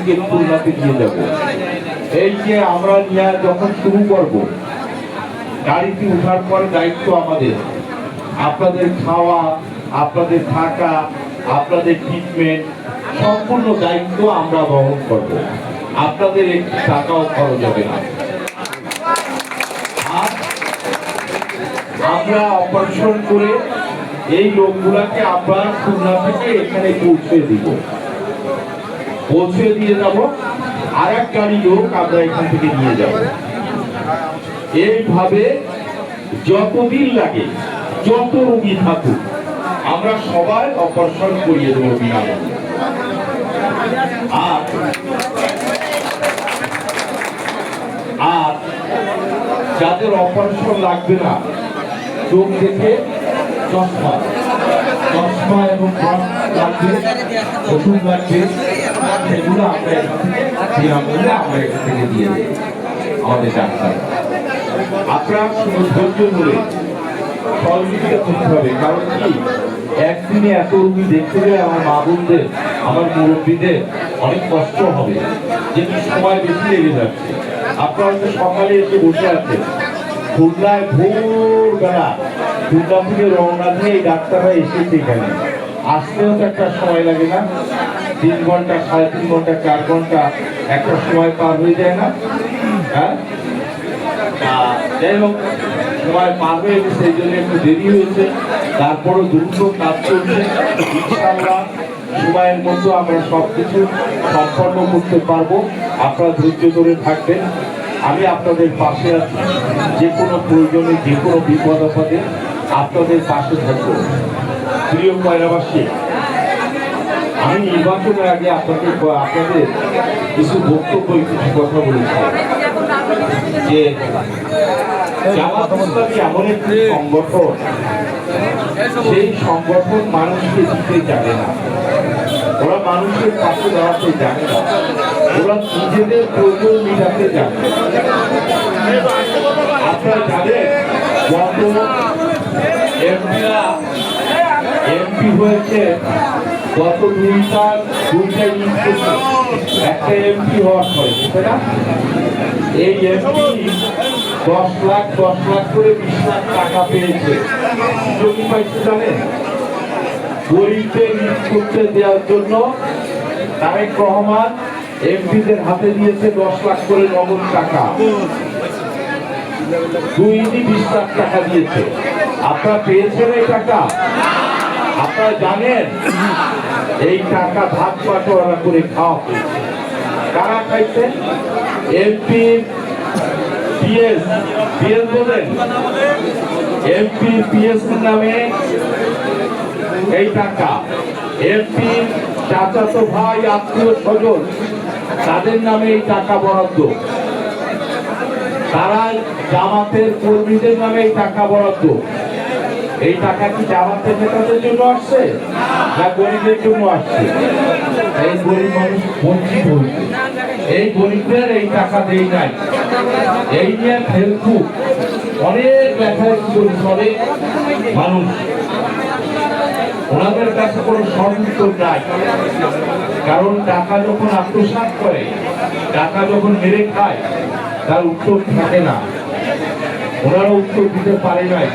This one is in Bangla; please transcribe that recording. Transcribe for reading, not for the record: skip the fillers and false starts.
থেকে খুলনাতে নিয়ে যাব। এই যে আমরা নিয়ে যখন শুরু করব, গাড়িতে উঠার পর দায়িত্ব আমাদের, আপনাদের খাওয়া, আপনাদের থাকা, আপনাদের ট্রিটমেন্ট সম্পূর্ণ দায়িত্ব আমরা বহন করব। আপনাদের একটি টাকাও খরচ হবে না। আর আমরা অপারেশন করে এই লোকগুলাকে আমরা খুলনা থেকে এখানে পৌঁছে দিয়ে যাব। আর এক গাড়ি লোক আমরা এখান থেকে নিয়ে যাব। এইভাবে যতদিন লাগে, যত রোগী থাকুক, আমরা সবাই অপারেশন করিয়ে দেবো বিনামূল্যে। আর যাদের অপারেশন লাগবে না, চোখ দেখে চশমা এবং লাগবে, ওষুধ লাগবে, সেগুলো আমরা এখান থেকে বিনামূল্যে আমরা এখান থেকে দিয়ে দেবো আমাদের ডাক্তার। আপনারা শুধু ধৈর্য ধরে সহযোগিতা করতে হবে। কারণ কি, একদিনে এত রোগী দেখতে গেলে আমার মা বোনদের, আমার মুরব্বীদের অনেক কষ্ট হবে, যেটি সময় বেশি লেগে যাচ্ছে। আপনারা তো সকালে এসে বসে আছেন, খুলনায় ভোরবেলা খুলনা থেকে রওনা দিয়ে এই ডাক্তাররা এসেছে এখানে। আসতেও তো একটা সময় লাগে না? 3 ঘন্টা, 3.5 ঘন্টা, 4 ঘন্টা একটা সময় পার হয়ে যায় না? হ্যাঁ, যাই হোক, সময় পার হয়ে গেছে, এই জন্য একটু দেরি হয়েছে। তারপরও দ্রুত কাজ চলছে। ইনশাআল্লাহ সময়ের মধ্যে আমরা সবকিছু সম্পন্ন করতে পারবো। আপনারা ধৈর্য ধরে থাকবেন। আমি আপনাদের পাশে আছি। যে কোনো প্রয়োজনে, যে কোনো বিপদ আপদে আপনাদের পাশে থাকবো। প্রিয় কয়রাবাসী, আমি নির্বাচনের আগে আপনাদের কিছু বক্তব্য, কিছু কথা বলেছিলাম যে জামাত ইসলামী এমন একটি সংগঠন, সেই সংগঠন মানুষকে দিতে জানে না, ওরা মানুষের পাশে দাঁড়াতে জানে না, ওরা নিজেদের প্রয়োজন মেটাতে জানে। আপনারা জানেন যত এমপি হয়েছে, গত দুইটা একটা এমপি হওয়ার পরে, তাই না? এই এমপি 10 লাখ করে 20 লাখ টাকা পেয়েছে। কি পাইছে জানেন? গরিবদের ঈদ করতে দেওয়ার জন্য তারেক রহমান এমপিদের হাতে দিয়েছে 10 লাখ করে নগদ টাকা। 20 লাখ টাকা দিয়েছে। আপনারা পেয়েছেন এই টাকা? আপনারা জানেন এই টাকা ভাগ বাটোয়ারা করে খাওয়া হয়েছে। কারা খাইছে? এমপি পিএস বলেন, এমপি পিএস নামে এই টাকা, এমপি চাচাতো ভাই, আত্মীয় স্বজন, তাদের নামে এই টাকা বরাদ্দ। তারা জামাতের কর্মীদের নামে এই টাকা বরাদ্দ। এই টাকা কি জামাতের নেতাদের জন্য আসছে না গরিবের জন্য আসছে? এই গরিব মানুষ বঞ্চিত হয়েছে। এই গরিবদের এই টাকা দেই নাই। এই নিয়ে ফেসবুক অনেক লেখালেখি করে মানুষ, ওনাদের কাছে কোনো সদুত্তর নাই। কারণ টাকা যখন আত্মসাৎ করে, টাকা যখন মেরে খায়, তার উত্তর থাকে না। ওনারা উত্তর দিতে পারে নাই।